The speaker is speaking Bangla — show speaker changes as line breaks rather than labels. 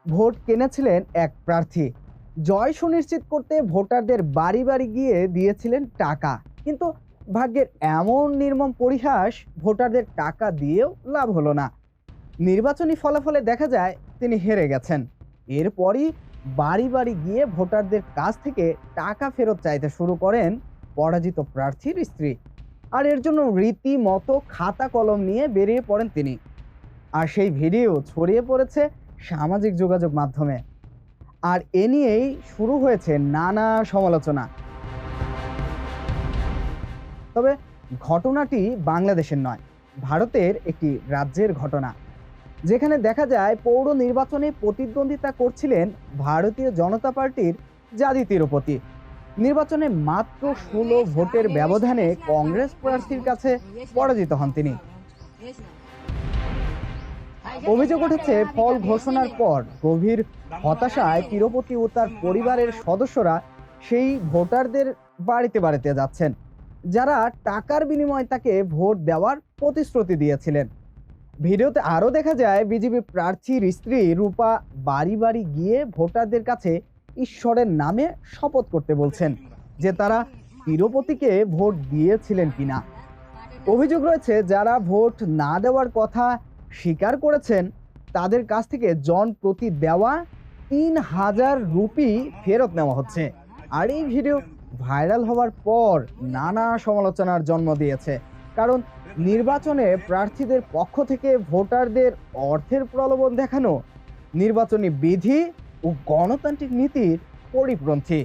ভোট কিনেছিলেন এক প্রার্থী। জয় সুনিশ্চিত করতে ভোটারদের বাড়ি বাড়ি গিয়ে দিয়েছিলেন টাকা। কিন্তু ভাগ্যের এমন নির্মম পরিহাস, ভোটারদের টাকা দিয়েও লাভ হলো না। নির্বাচনী ফলাফলে দেখা যায় তিনি হেরে গেছেন। এরপরই বাড়ি বাড়ি গিয়ে ভোটারদের কাছ থেকে টাকা ফেরত চাইতে শুরু করেন পরাজিত প্রার্থীর স্ত্রী। আর এর জন্য রীতিমতো খাতা কলম নিয়ে বেরিয়ে পড়েন তিনি। আর সেই ভিডিও ছড়িয়ে পড়েছে সামাজিক যোগাযোগ মাধ্যমে। আর এ নিয়েই শুরু হয়েছে নানা সমালোচনা। তবে ঘটনাটি বাংলাদেশের নয়, ভারতের একটি রাজ্যের ঘটনা, যেখানে দেখা যায় পৌর নির্বাচনে প্রতিদ্বন্দ্বিতা করছিলেন ভারতীয় জনতা পার্টির জাদি তিরুপতি। নির্বাচনে মাত্র ১৬ ভোটের ব্যবধানে কংগ্রেস প্রার্থীর কাছে পরাজিত হন তিনি। অভিযোগ উঠেছে, ফল ঘোষণার পর গভীর হতাশায় তিরুপতি ও তার পরিবারের সদস্যরা সেই ভোটারদের বাড়িতে বাড়িতে যাচ্ছেন, যারা টাকার বিনিময়ে তাকে ভোট দেওয়ার প্রতিশ্রুতি দিয়েছিলেন। ভিডিওতে আরও দেখা যায় বিজেপি প্রার্থীর স্ত্রী রূপা বাড়ি বাড়ি গিয়ে ভোটারদের কাছে ঈশ্বরের নামে শপথ করতে বলছেন যে তারা তিরুপতিকে ভোট দিয়েছিলেন কিনা। অভিযোগ রয়েছে, যারা ভোট না দেওয়ার কথা স্বীকার করেছেন তাদের কাছ থেকে জন প্রতি দেওয়া ৩,০০০ রুপি ফেরত নেওয়া হচ্ছে। আর এই ভিডিও ভাইরাল হওয়ার পর নানা সমালোচনার জন্ম দিয়েছে, কারণ নির্বাচনে প্রার্থীদের পক্ষ থেকে ভোটারদের অর্থের প্রলোভন দেখানো নির্বাচনী বিধি ও গণতান্ত্রিক নীতির পরিপন্থী।